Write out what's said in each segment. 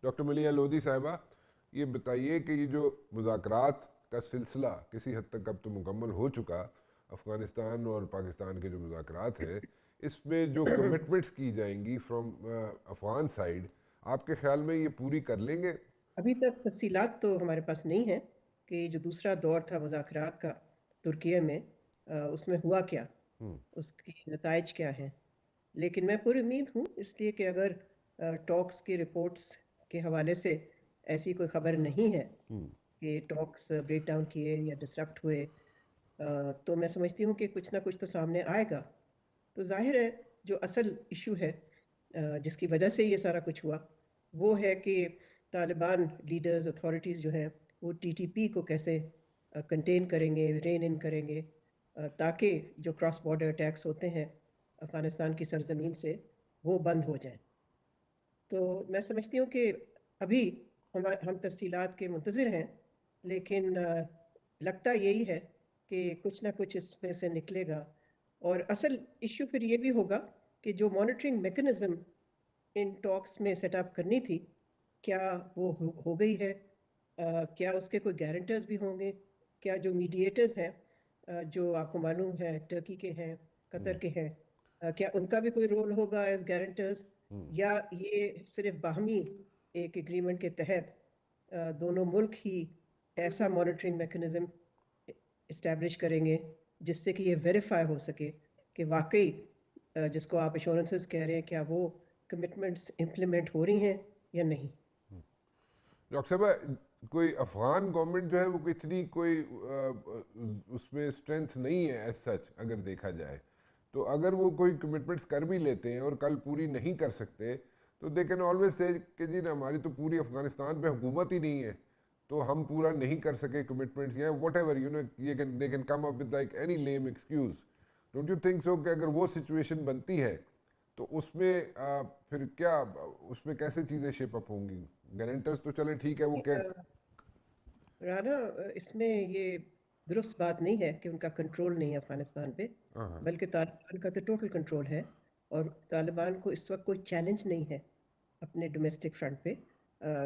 Doctor Maleeha Lodhi صاحبہ، یہ بتائیے کہ یہ جو مذاکرات کا سلسلہ کسی حد تک اب تو مکمل ہو چکا، افغانستان اور پاکستان کے جو مذاکرات ہیں اس میں جو کمٹمنٹس کی جائیں گی فرام افغان سائیڈ، آپ کے خیال میں یہ پوری کر لیں گے؟ ابھی تک تفصیلات تو ہمارے پاس نہیں ہیں کہ جو دوسرا دور تھا مذاکرات کا ترکیہ میں، اس میں ہوا کیا، اس کے نتائج کیا ہیں. لیکن میں پوری امید ہوں، اس لیے کہ اگر ٹاکس کی رپورٹس کے حوالے سے ایسی کوئی خبر نہیں ہے کہ ٹاکس بریک ڈاؤن کیے یا ڈسرپٹ ہوئے، تو میں سمجھتی ہوں کہ کچھ نہ کچھ تو سامنے آئے گا. تو ظاہر ہے جو اصل ایشو ہے جس کی وجہ سے یہ سارا کچھ ہوا، وہ ہے کہ طالبان لیڈرز اتھارٹیز جو ہیں وہ ٹی ٹی پی کو کیسے کنٹین کریں گے، رین ان کریں گے، تاکہ جو کراس بارڈر اٹیکس ہوتے ہیں افغانستان کی سرزمین سے وہ بند ہو جائیں. تو میں سمجھتی ہوں کہ ابھی ہم تفصیلات کے منتظر ہیں، لیکن لگتا یہی ہے کہ کچھ نہ کچھ اس میں سے نکلے گا. اور اصل ایشو پھر یہ بھی ہوگا کہ جو مانیٹرنگ میکنزم ان ٹاکس میں سیٹ اپ کرنی تھی، کیا وہ ہو گئی ہے؟ کیا اس کے کوئی گارنٹرز بھی ہوں گے؟ کیا جو میڈیٹرز ہیں، جو آپ کو معلوم ہے ٹرکی کے ہیں، قطر کے ہیں، کیا ان کا بھی کوئی رول ہوگا ایز گارنٹرز، یا یہ صرف باہمی ایک ایگریمنٹ کے تحت دونوں ملک ہی ایسا مانیٹرنگ میکنزم اسٹیبلش کریں گے جس سے کہ یہ ویریفائی ہو سکے کہ واقعی جس کو آپ ایشورنسز کہہ رہے ہیں کیا وہ کمٹمنٹس امپلیمنٹ ہو رہی ہیں یا نہیں. ڈاکٹر صاحبہ، کوئی افغان گورنمنٹ جو ہے وہ اتنی کوئی اس میں اسٹرینتھ نہیں ہے ایز سچ، اگر دیکھا جائے تو اگر وہ کوئی کمٹمنٹس کر بھی لیتے ہیں اور کل پوری نہیں کر سکتے تو دے کین آلویز سے کہ جی ہماری تو پوری افغانستان پہ حکومت ہی نہیں ہے تو ہم پورا نہیں کر سکے کمٹمنٹس، یا whatever you know, they can come up with like any lame excuse. Don't you think so کہ اگر وہ سچویشن بنتی ہے تو اس میں پھر کیا، اس میں کیسے چیزیں شیپ اپ ہوں گی؟ گارنٹرز تو چلیں ٹھیک ہے وہ کہ رانا، اس میں یہ درست بات نہیں ہے کہ ان کا کنٹرول نہیں ہے افغانستان پہ، بلکہ طالبان کا تو ٹوٹل کنٹرول ہے. اور طالبان کو اس وقت کوئی چیلنج نہیں ہے اپنے ڈومیسٹک فرنٹ پہ،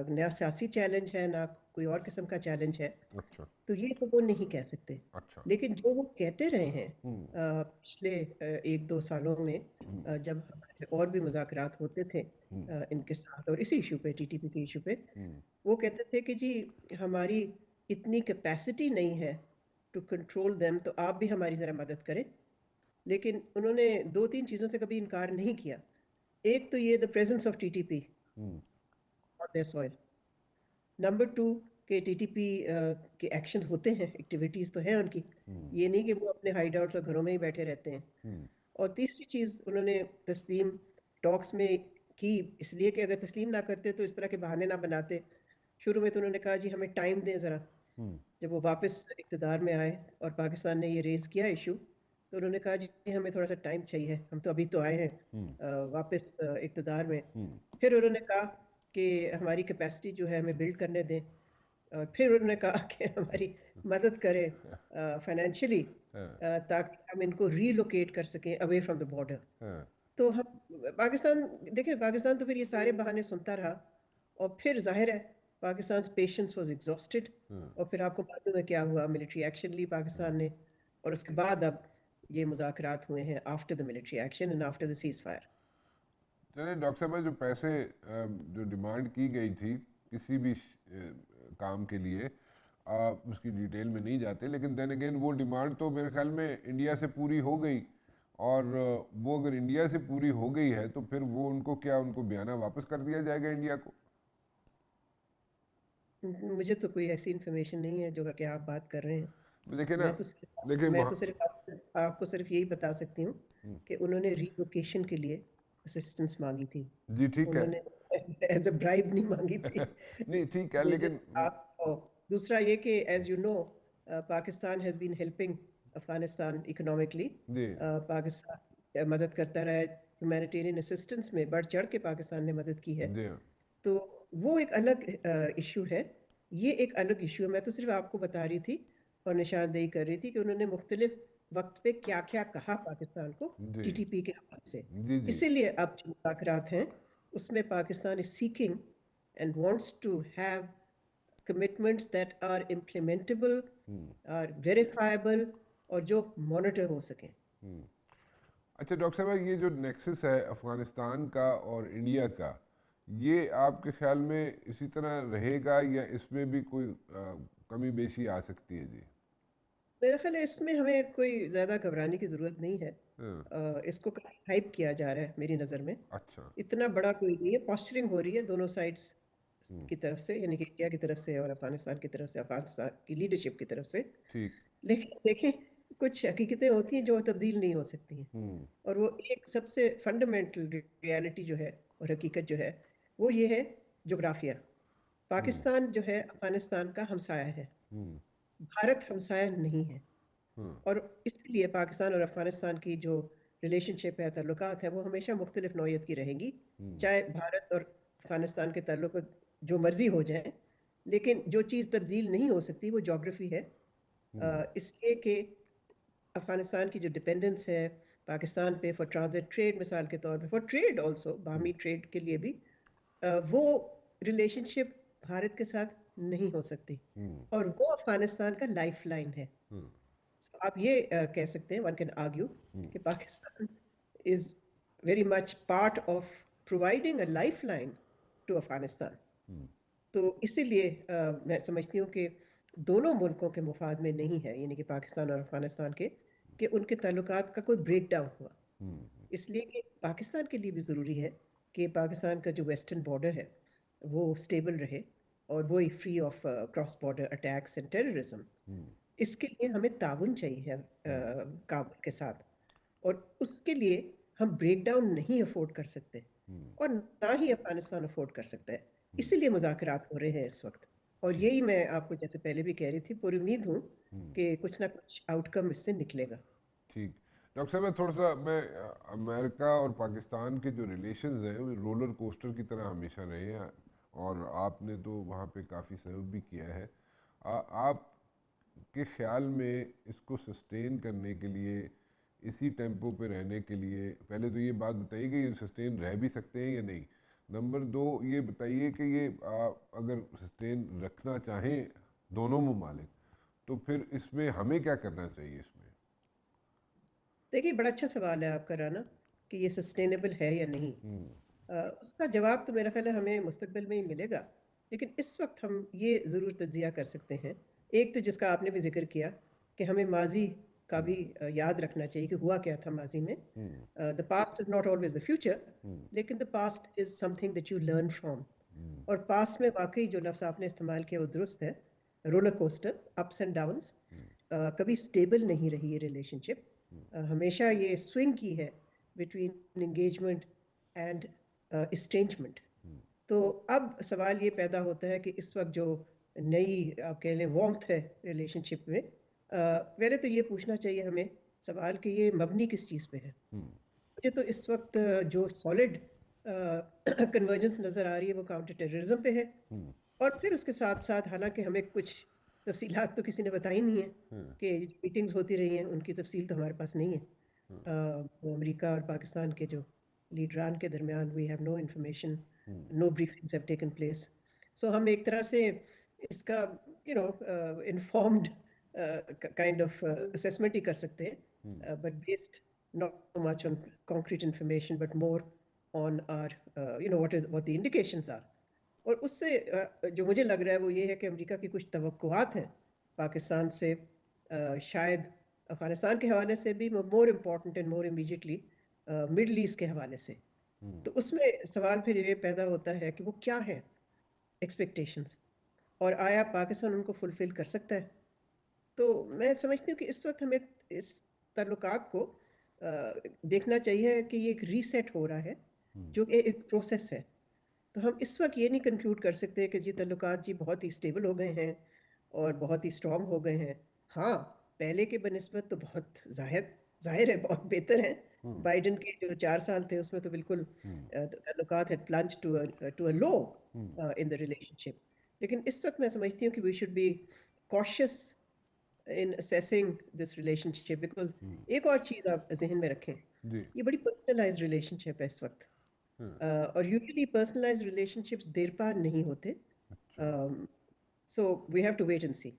نہ سیاسی چیلنج ہے نہ کوئی اور قسم کا چیلنج ہے. اچھا تو یہ تو وہ نہیں کہہ سکتے. اچھا لیکن جو وہ کہتے رہے ہیں پچھلے ایک دو سالوں میں، جب اور بھی مذاکرات ہوتے تھے ان کے ساتھ اور اسی ایشو پہ، ٹی ٹی پی کے ایشو پہ، وہ کہتے تھے کہ جی ہماری اتنی کیپیسٹی نہیں ہے ٹو کنٹرول دیم، تو آپ بھی ہماری ذرا مدد کریں. لیکن انہوں نے دو تین چیزوں سے کبھی انکار نہیں کیا. ایک تو یہ the presence of T T P on their soil. Number two کہ ٹی ٹی پی کے ایکشنز ہوتے ہیں، ایکٹیویٹیز تو ہیں ان کی، یہ نہیں کہ وہ اپنے ہائیڈ آؤٹس اور گھروں میں ہی بیٹھے رہتے ہیں. اور تیسری چیز انہوں نے تسلیم ٹاکس میں کی، اس لیے کہ اگر تسلیم نہ کرتے تو اس طرح کے بہانے نہ بناتے. شروع میں تو انہوں نے کہا جی ہمیں ٹائم دیں ذرا. جب وہ واپس اقتدار میں آئے اور پاکستان نے یہ ریز کیا ایشو، تو انہوں نے کہا جی ہمیں تھوڑا سا ٹائم چاہیے، ہم تو ابھی تو آئے ہیں واپس اقتدار میں. پھر انہوں نے کہا کہ ہماری کیپیسٹی جو ہے ہمیں بلڈ کرنے دیں. اور پھر انہوں نے کہا کہ ہماری مدد کریں فائنینشلی، تاکہ ہم ان کو ری لوکیٹ کر سکیں اوے فرام دا بارڈر. تو ہم پاکستان، دیکھیں پاکستان تو پھر یہ سارے بہانے سنتا رہا، اور پھر ظاہر ہے پاکستان پیشنس واز ایگزاسٹڈ. اور پھر آپ کو معلوم ہے کیا ہوا، ملٹری ایکشن لی پاکستان نے، اور اس کے بعد اب یہ مذاکرات ہوئے ہیں after the military action and after the cease fire. چلیں ڈاکٹر صاحب، جو پیسے جو ڈیمانڈ کی گئی تھی کسی بھی کام کے لیے، اس کی ڈیٹیل میں نہیں جاتے، لیکن دین اگین وہ ڈیمانڈ تو میرے خیال میں انڈیا سے پوری ہو گئی. اور وہ اگر انڈیا سے پوری ہو گئی ہے تو پھر وہ ان کو کیا، ان کو بیانہ واپس کر دیا جائے گا انڈیا کو؟ مجھے تو کوئی ایسی انفارمیشن نہیں ہے جو کہ آپ بات کر رہے ہیں. دیکھیں نا، میں تو دیکھیں میں تو صرف آپ کو صرف یہی بتا سکتی ہوں کہ انہوں نے ری لوکیشن کے لیے اسسٹنس مانگی تھی. جی ٹھیک ہے، انہوں نے ایز اے برائب نہیں مانگی تھی. نہیں ٹھیک ہے They لیکن just asked for. دوسرا یہ کہ as you know Pakistan has been helping Afghanistan economically. جی پاکستان مدد کرتا رہا ہے ہیومینیٹیرین اسسٹنس میں، بڑھ چڑھ کے پاکستان نے مدد کی ہے. جی تو وہ ایک الگ ایشو ہے، یہ ایک الگ ایشو ہے. میں تو صرف آپ کو بتا رہی تھی اور نشاندہی کر رہی تھی کہ انہوں نے مختلف وقت پہ کیا کیا کہا پاکستان کو جی ٹی ٹی پی کے حوالے سے. جی جی اسی لیے اب جو مذاکرات ہیں اس میں Pakistan is seeking and wants to have commitments that are implementable, are verifiable, और जो monitor हो सकें. अच्छा डॉक्टर साहब, ये जो नेक्सस है अफ़गानिस्तान का और इंडिया का, ये आपके ख्याल में इसी तरह रहेगा या इसमें भी कोई कमी बेशी आ सकती है जी? मेरा ख्याल है इसमें हमें कोई ज़्यादा घबराने की ज़रूरत नहीं है. हाँ, इसको काफ़ी हाइप किया जा रहा है मेरी नज़र में. अच्छा, इतना बड़ा कोई नहीं है. पॉस्चरिंग हो रही है दोनों साइड्स की तरफ से, यानी कि इंडिया की तरफ से और अफगानिस्तान की तरफ से, अफगानिस्तान की लीडरशिप की तरफ से. ठीक, लेकिन देखें, कुछ हकीकतें होती हैं जो तब्दील नहीं हो सकती हैं. और वो एक सबसे फंडामेंटल रियलिटी जो है और हकीकत जो है वो ये है, जोग्राफिया. पाकिस्तान जो है अफगानिस्तान का हमसाया है, भारत हमसाया नहीं है. और इसलिए पाकिस्तान और अफगानिस्तान की जो रिलेशनशिप है, ताल्लुकात हैं, वो हमेशा मुख्तलिफ नौइयत की रहेंगी, चाहे भारत और अफगानिस्तान के ताल्लुक जो मर्जी हो जाए. लेकिन जो चीज़ तब्दील नहीं हो सकती वो जोग्राफी है. इसलिए कि अफगानिस्तान की जो डिपेंडेंस है पाकिस्तान पे फॉर ट्रांजिट ट्रेड, मिसाल के तौर पे फॉर ट्रेड ऑल्सो, बाहमी ट्रेड के लिए भी, वो रिलेशनशिप भारत के साथ नहीं हो सकती. और वो अफगानिस्तान का लाइफ लाइन है. So, आप ये कह सकते हैं, वन कैन आर्ग्यू कि Pakistan is very much part of providing a life line to Afghanistan. तो इसीलिए मैं समझती हूँ कि दोनों मुल्कों के मुफाद में नहीं है, यानी कि पाकिस्तान और अफगानिस्तान के, कि उनके ताल्लुकात का कोई ब्रेक डाउन हुआ. इसलिए कि पाकिस्तान के लिए भी ज़रूरी है कि पाकिस्तान का जो वेस्टर्न बॉर्डर है वो स्टेबल रहे और वो free of cross border attacks and terrorism. इसके लिए हमें ताउन चाहिए काबुल के साथ, और उसके लिए हम ब्रेक डाउन नहीं अफोर्ड कर सकते और ना ही अफगानिस्तान अफोर्ड कर सकता है. इसीलिए मुज़ाकरात हो रहे हैं इस वक्त. और यही मैं आपको जैसे पहले भी कह रही थी, पूरी उम्मीद हूँ कि कुछ ना कुछ आउटकम इससे निकलेगा. ठीक. डॉक्टर साहब, मैं थोड़ा सा अमेरिका और पाकिस्तान के जो रिलेशंस हैं वो रोलर कोस्टर की तरह हमेशा रहे हैं, और आपने तो वहाँ पे काफ़ी सहयोग भी किया है. आप के ख्याल में इसको सस्टेन करने के लिए, इसी टेम्पो पे रहने के लिए, पहले तो ये बात बताइए कि ये सस्टेन रह भी सकते हैं या नहीं. नंबर 2, ये बताइए कि ये अगर सस्टेन रखना चाहें दोनों ममालिक, तो फिर इसमें हमें क्या करना चाहिए इसमें? देखिए, बड़ा अच्छा सवाल है आपका राना, कि ये सस्टेनेबल है या नहीं. उसका जवाब तो मेरा ख्याल है हमें मुस्तकबिल में ही मिलेगा. लेकिन इस वक्त हम ये ज़रूर तज्जिया कर सकते हैं, एक तो जिसका आपने भी जिक्र किया, कि हमें माजी का भी याद रखना चाहिए कि हुआ क्या था माजी में. The past is not always the future, लेकिन the past is something that you learn from. और पास्ट में वाकई जो लफ्ज़ आपने इस्तेमाल किया वो दुरुस्त है, roller coaster, ups and downs. कभी स्टेबल नहीं रही ये रिलेशनशिप. हमेशा ये स्विंग की है बिटवीन इंगेजमेंट एंड इस्ट्रेंजमेंट. तो अब सवाल ये पैदा होता है कि इस वक्त जो नई आप कह लें वार्मथ है रिलेशनशिप में, पहले तो ये पूछना चाहिए हमें सवाल कि ये मबनी किस चीज़ पे है. मुझे तो इस वक्त जो सॉलिड कन्वर्जेंस नज़र आ रही है वो काउंटर टेररिज्म पे है. और फिर उसके साथ साथ, हालांकि हमें कुछ तफसीलात तो किसी ने बताई नहीं है कि मीटिंग्स होती रही हैं, उनकी तफसील तो हमारे पास नहीं है. अमेरिका और पाकिस्तान के जो लीडरान के दरमियान we have no information, no briefings have taken place. So हम एक तरह से इसका इन्फॉर्म्ड काइंड ऑफ असेसमेंट ही कर सकते हैं, but based not so much on concrete information but more on our what the indications are. और उससे जो मुझे लग रहा है वो ये है कि अमेरिका की कुछ तवक्कुआत हैं पाकिस्तान से, शायद अफगानिस्तान के हवाले से भी, more important and more immediately middle east के हवाले से. तो उसमें सवाल फिर ये पैदा होता है कि वो क्या है एक्सपेक्टेशंस, और आया पाकिस्तान उनको फुलफिल कर सकता है. तो मैं समझती हूँ कि इस वक्त हमें इस ताल्लुकात को देखना चाहिए कि ये एक रीसेट हो रहा है, जो कि एक प्रोसेस है. तो हम इस वक्त ये नहीं कंक्लूड कर सकते कि जी ताल्लुकात जी बहुत ही स्टेबल हो गए हैं और बहुत ही स्ट्रॉन्ग हो गए हैं. हाँ, पहले के बनिस्बत तो बहुत जाहिर है बहुत बेहतर हैं. बाइडन के जो 4 साल थे उसमें तो बिल्कुल ताल्लुकात had plunge to a low in the relationship. लेकिन इस वक्त मैं समझती हूँ कि we should be cautious in assessing this relationship, because एक और चीज़ आप जहन में रखें, जी. ये बड़ी पर्सनलाइज्ड रिलेशनशिप है इस वक्त. और यूजुअली पर्सनलाइज्ड रिलेशनशिप्स देर पार नहीं होते. So we have to wait and see.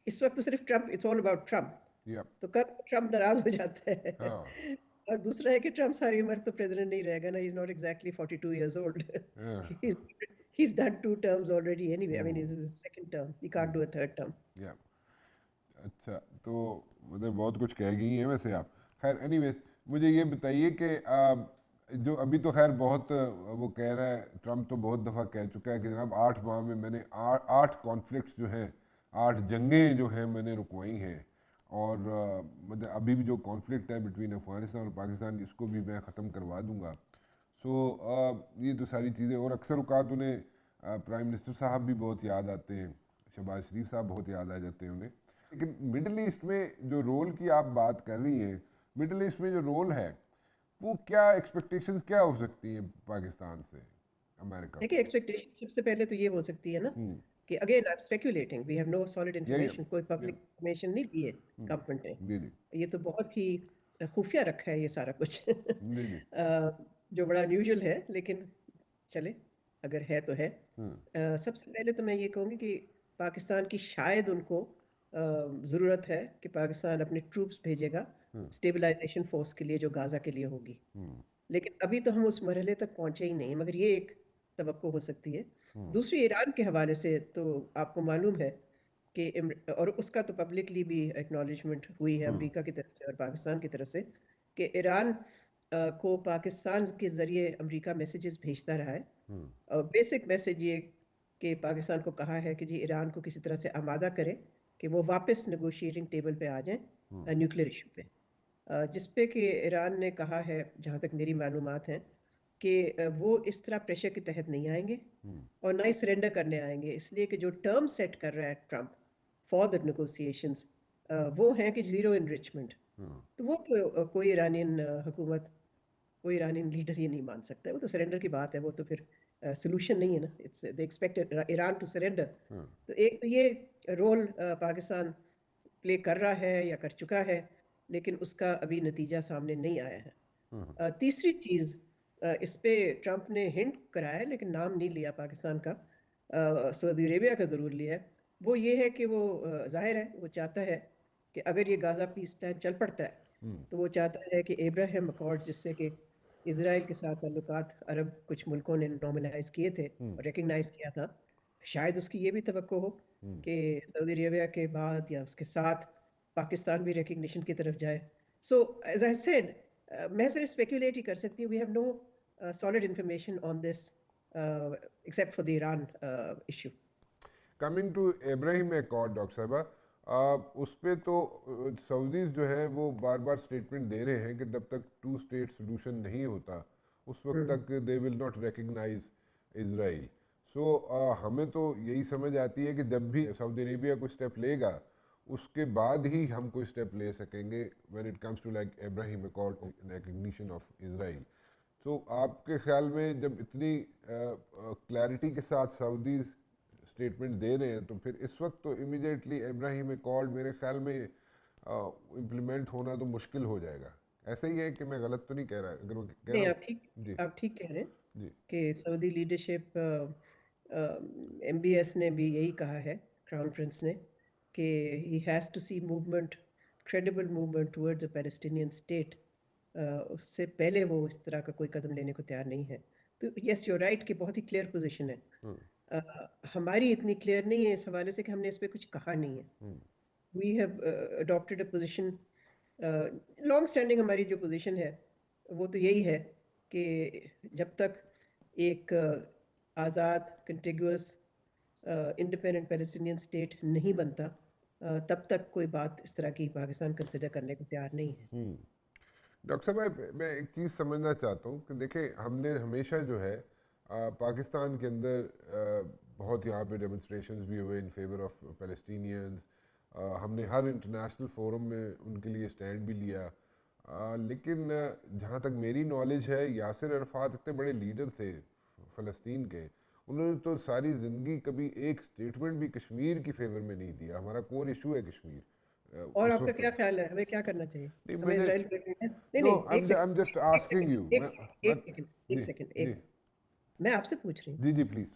इस वक्त तो सिर्फ Trump, it's all about Trump. Yep. तो कब ट्रम्प नाराज हो जाता है. हाँ. और दूसरा है कि ट्रम्प सारी उम्र तो प्रेसिडेंट नहीं रहेगा ना. He is not exactly 42 years old. Yeah. He's done 2 terms already anyway. I mean, this is his second term. He can't do a third term. Yeah. अच्छा, तो मतलब बहुत कुछ कह गई हैं वैसे आप. खैर एनीवेज, मुझे ये बताइए कि जो अभी तो खैर बहुत वो कह रहा है, ट्रम्प तो बहुत दफ़ा कह चुका है कि जनाब 8 माह में मैंने 8 कॉन्फ्लिक्ट्स जो हैं, 8 जंगें जो हैं मैंने रुकवाई हैं, और मतलब अभी भी जो कॉन्फ्लिक्ट है बिटवीन अफ़गानिस्तान और पाकिस्तान, इसको भी मैं ख़त्म करवा दूँगा. सो ये तो सारी चीज़ें, और अक्सर औक़ात उन्हें प्राइम मिनिस्टर साहब भी बहुत याद आते हैं, शहबाज शरीफ साहब बहुत याद आ जाते हैं उन्हें. लेकिन मिडल ईस्ट में जो रोल की आप बात कर रही हैं, मिडल ईस्ट में जो रोल है, वो क्या एक्सपेक्टेशंस क्या हो सकती हैं पाकिस्तान से, अमेरिका देखिए, एक्सपेक्टेशन सबसे पहले तो ये हो सकती है ना कि again I am speculating, we have no solid information. कोई पब्लिक इंफॉर्मेशन नहीं दी है गवर्नमेंट ने. जी जी ये तो बहुत ही खुफिया रखा है ये सारा कुछ. जी जी जो बड़ा अनयूजुअल है, लेकिन चले, अगर है तो है. सबसे पहले तो मैं ये कहूँगी कि पाकिस्तान की शायद उनको ज़रूरत है कि पाकिस्तान अपने ट्रूप्स भेजेगा स्टेबलाइजेशन फोर्स के लिए, जो गाज़ा के लिए होगी. लेकिन अभी तो हम उस मरहले तक पहुँचे ही नहीं, मगर ये एक तवक्को हो सकती है. दूसरी, ईरान के हवाले से तो आपको मालूम है कि और उसका तो पब्लिकली भी एक्नॉलेजमेंट हुई है अमेरिका की तरफ से और पाकिस्तान की तरफ से, कि ईरान को पाकिस्तान के ज़रिए अमेरिका मैसेजेस भेजता रहा है. और बेसिक मैसेज ये कि पाकिस्तान को कहा है कि जी ईरान को किसी तरह से आमादा करें कि वो वापस नेगोशिएटिंग टेबल पे आ जाएं न्यूक्लियर इशू पे. जिस पे कि ईरान ने कहा है, जहाँ तक मेरी मालूमात हैं, कि वो इस तरह प्रेशर के तहत नहीं आएंगे और ना ही सरेंडर करने आएंगे, इसलिए कि जो टर्म सेट कर रहा है ट्रम्प फॉर द नेगोशिएशंस, वो हैं कि ज़ीरो इनरिचमेंट. तो वो तो कोई ईरानियन हुकूमत, कोई ईरानियन लीडर ये नहीं मान सकता है. वो तो सरेंडर की बात है, वो तो फिर सोल्यूशन नहीं है ना. It's they expected Iran to surrender. तो एक तो ये रोल पाकिस्तान प्ले कर रहा है या कर चुका है, लेकिन उसका अभी नतीजा सामने नहीं आया है. तीसरी चीज़, इस पे ट्रम्प ने हिंट कराया है लेकिन नाम नहीं लिया पाकिस्तान का, सऊदी अरेबिया का ज़रूर लिया है. वो ये है कि वो जाहिर है वो चाहता है कि अगर ये गाज़ा पीस प्लान चल पड़ता है तो वो चाहता है कि एब्राहम अकॉर्ड, जिससे कि इसराइल के साथ ताल्लुकात अरब कुछ मुल्कों ने नॉर्मलाइज किए थे और रिकग्नाइज किया था, शायद उसकी ये भी तवक्को हो कि सऊदी अरेबिया के बाद या उसके साथ पाकिस्तान भी रिकग्निशन की तरफ जाए. सो एज आई सेड, मैं सिर्फ स्पेकुलेट ही कर सकती हूँ. We have no solid information on this except for the Iran issue. Coming to Ibrahim accord, doctor साहबा, उस पर तो सऊदीज़ जो है वो बार बार स्टेटमेंट दे रहे हैं कि जब तक 2 स्टेट सोल्यूशन नहीं होता उस वक्त तक they will not recognise Israel. So हमें तो यही समझ आती है कि जब भी सऊदी अरेबिया कोई स्टेप लेगा उसके बाद ही हम कोई स्टेप ले सकेंगे when it comes to like Ibrahim accord recognition of Israel. तो आपके ख्याल में जब इतनी क्लैरिटी के साथ सऊदीज़ स्टेटमेंट दे रहे हैं तो फिर इस वक्त तो इमीडिएटली इब्राहिम अकॉर्ड मेरे ख्याल में इम्प्लीमेंट होना तो मुश्किल हो जाएगा. ऐसा ही है कि मैं गलत तो नहीं कह रहा, अगर मैं कह नहीं, रहा आप ठीक कह रहे हैं जी कि सऊदी लीडरशिप, MBS ने भी यही कहा है, क्राउन प्रिंस ने, कि he has to see movement, credible movement towards a Palestinian state. उससे पहले वो इस तरह का कोई कदम लेने को तैयार नहीं है. तो यस, यू राइट कि बहुत ही क्लियर पोजीशन है. हमारी इतनी क्लियर नहीं है इस हवाले से कि हमने इस पर कुछ कहा नहीं है. We have adopted a position, long standing हमारी जो पोजीशन है वो तो यही है कि जब तक एक आज़ाद, कंटिगुअस, इंडिपेंडेंट पैलेस्टीनियन स्टेट नहीं बनता, तब तक कोई बात इस तरह की पाकिस्तान कंसिडर करने को तैयार नहीं है. डॉक्टर साहब, मैं एक चीज़ समझना चाहता हूँ कि देखें, हमने हमेशा जो है पाकिस्तान के अंदर बहुत यहाँ पे डेमोन्स्ट्रेशंस भी हुए इन फेवर ऑफ पैलेस्टीनियंस. हमने हर इंटरनेशनल फोरम में उनके लिए स्टैंड भी लिया. लेकिन जहाँ तक मेरी नॉलेज है, यासिर अरफात इतने बड़े लीडर थे फ़लस्तीन के, उन्होंने तो सारी ज़िंदगी कभी एक स्टेटमेंट भी कश्मीर की फेवर में नहीं दिया. हमारा कोर इशू है कश्मीर, और उस आपका वक्त क्या ख्याल है, हमें क्या करना चाहिए? नहीं हमें मैंने इजराइल को recognize- नहीं नो नहीं, आई एक सेकंड, एम जस्ट एक आस्किंग सेकंड, यू एक एक सेकंड, एक जी सेकंड, जी मैं आपसे पूछ रही हूँ। जी जी प्लीज।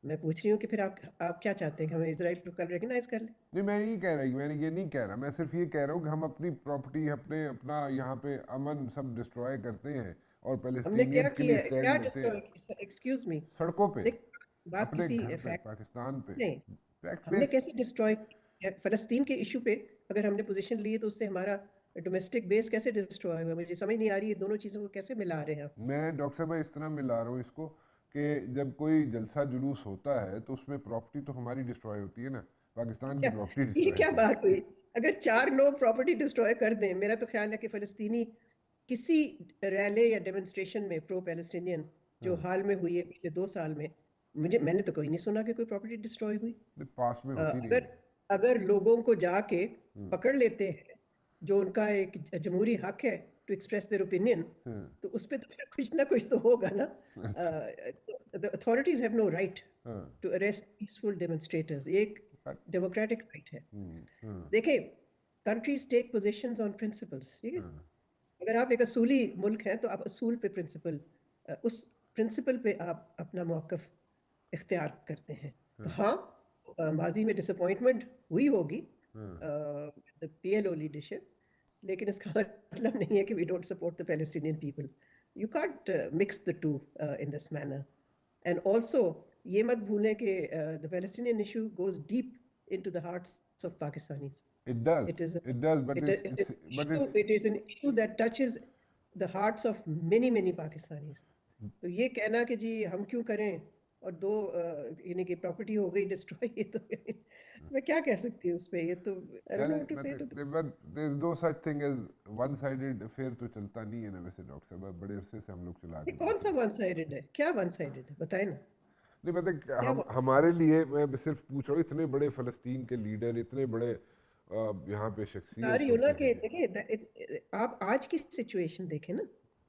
मैं पूछ रही हूँ कि फिर आप क्या चाहते हैं कि हमें इजराइल को कल रिकग्नाइज कर ले? नहीं मैं नहीं कह रहा, मैंने ये नहीं कह रहा, मैं सिर्फ ये कह रहा हूँ कि हम अपनी प्रॉपर्टी अपना यहाँ पे अमन सब डिस्ट्रॉय करते हैं और हमने क्या पैलेस्टीनियंस के लिए किया है, क्या स्टैंड लेते हैं डिस्ट्रॉय, एक्सक्यूज मी, सड़कों पे, देख, बात अपने किसी घर पे, फैक्ट पाकिस्तान पे, नहीं, फैक्ट हमने बेस। कैसे डिस्ट्रॉय किया फलस्तीन के इशू पे? अगर हमने पोजीशन ली है तो उससे हमारा डोमेस्टिक बेस कैसे डिस्ट्रॉय हुआ? मुझे समझ नहीं आ रही है, दोनों चीज़ों को कैसे मिला रहे हैं आप? मैं डॉक्टर साहब इस तरह मिला रहा हूँ इसको कि जब कोई जलसा जुलूस होता है तो उसमें प्रॉपर्टी तो हमारी डिस्ट्रॉय होती है ना, पाकिस्तान की क्या प्रॉपर्टी ये डिस्ट्रॉय क्या होती है। बात हुई? अगर 4 लोग प्रॉपर्टी डिस्ट्रॉय कर दें, मेरा तो ख्याल है कि फलस्तीनी किसी रैली या डेमोन्स्ट्रेशन में प्रो पैलेस्टीनियन जो हाल में हुई है पिछले 2 साल में, मैंने तो कोई नहीं सुना कि कोई प्रॉपर्टी डिस्ट्रॉय हुई। पास में होती नहीं अगर है। अगर लोगों को जाके पकड़ लेते हैं, जो उनका एक जमहूरी हक है टू एक्सप्रेस देयर ओपिनियन, तो उस पे तो फिर कुछ ना कुछ तो होगा ना। The authorities have no right to arrest peaceful demonstrators, ये एक डेमोक्रेटिक राइट है। देखिए, countries take positions on principles, ठीक है? अगर आप एक असूली मुल्क हैं तो आप असूल पे उस प्रिंसिपल पे आप अपना मौक़िफ़ इख्तियार करते हैं। तो हाँ, माजी में डिसअपॉइंटमेंट हुई होगी PLO लीडरशिप, लेकिन इसका मतलब नहीं है कि we don't support the Palestinian people. You can't mix the two in this manner. And also ये मत भूलें कि the Palestinian issue goes deep into the hearts of Pakistanis. It is a, It does, but it is an issue that touches the hearts of many many Pakistanis. तो ये कहना कि जी हम क्यों करें और दो यानी कि प्रॉपर्टी हो गई डिस्ट्रॉय, ये तो मैं क्या कह सकती हूँ उस पे? ये तो I don't चले know what to say to that. but there is no such thing as one sided affair, तो चलता नहीं है ना वैसे डॉक्टर साहब, बड़े अरसे से हम लोग चला ये के कौन देख सा रहे हैं। वन साइडेड है? क्या वन साइडेड है, बताए ना नहीं पता क्या हम हमारे लिए, मैं सिर्फ पूछ रहा हूँ, इतने बड़े फ़लस्तीन के लीडर, इतने बड़े यहाँ पे बता शख्सियत रही हूँ ना होके कि भी देखिए, आप आज की सिचुएशन देखें ना,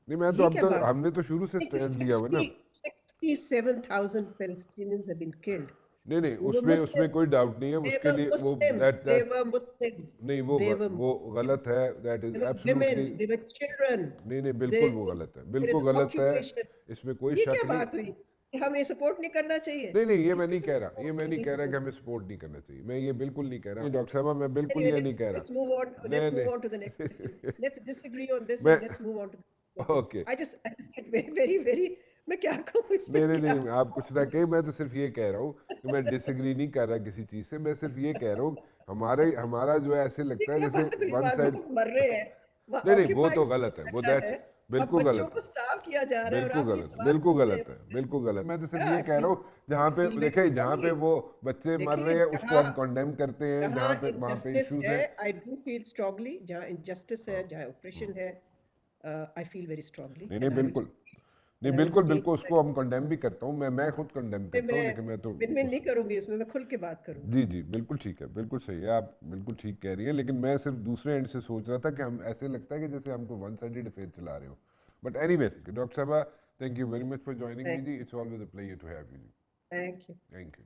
नहीं, मैं तो ये अब क्या तो बात हमने तो शुरू से है कि स्टैंड लिया हुआ ना। 67,000 Palestinians have been killed. नहीं They were उसमें Muslims. कोई डाउट नहीं है They उसके were लिए, वो Muslims. That They that were Muslims. नहीं They were वो Muslims. गलत है, that They is were absolutely women. They were children. नहीं They, बिल्कुल वो गलत है, there is बिल्कुल गलत है, occupation. इसमें कोई ये क्या शक नहीं। बात हुई कि हमें सपोर्ट नहीं करना चाहिए? नहीं ये मैं किस नहीं किस्म कह का रहा, ये support मैं नहीं नहीं कह रहा कि support? हमें सपोर्ट नहीं करना चाहिए, मैं ये बिल्कुल नहीं कह रहा। नहीं डॉक्टर साहब मैं बिल्कुल Anyway, ये नहीं कह let's रहा। move on. नहीं Let's move on to the next question. नहीं Let's disagree on this मैं and let's move on to the next question. Okay I just get very मैं क्या कहूँ इस पे, क्या नहीं आप कुछ ना कहें, मैं तो सिर्फ ये कह रहा हूँ कि मैं डिसएग्री नहीं कर रहा किसी चीज़ से, मैं सिर्फ ये कह रहा हूँ हमारा जो है ऐसे ये लगता है क्या जैसे बात हुई? वन वहाँ साइड। लोग मर रहे हैं, वहाँ नहीं वो ऑक्यूपाइड तो गलत है, वो जगह दैट्स है, अब बिल्कुल बच्चों गलत को है, स्टार्व किया जा रहा है और बिल्कुल आप ये गलत है, सवाल बिल्कुल पूछ रहे गलत है, हैं। बिल्कुल गलत। मैं तो सिर्फ Yeah, ये कह रहा हूँ जहाँ पे feel देखे, very जहाँ पे strongly. वो बच्चे मर देखिए, रहे हैं उसको जहाँ हम कंडेम करते हैं, जहाँ वहाँ पे injustice इश्यूज है, हैं। I do feel strongly. जहाँ injustice है, जहाँ oppression है, I feel very strongly नहीं and I will बिल्कुल नहीं, and I will बिल्कुल state उसको हम कंडेम भी करता हूँ, मैं खुद कंडेम करता हूँ, मैं लेकिन मैं तो मैं नहीं करूंगी इसमें, मैं खुल के बात करूंगी। जी बिल्कुल ठीक है, बिल्कुल सही है, आप बिल्कुल ठीक कह रही हैं, लेकिन मैं सिर्फ दूसरे एंड से सोच रहा था कि हम ऐसे लगता है कि जैसे हमको वन साइडेड अफेयर चला रहे हो। बट एनीवेज डॉक्टर साहबा, thank you very much for joining me ji, it's always a pleasure to have you ji. Thank you. Thank you.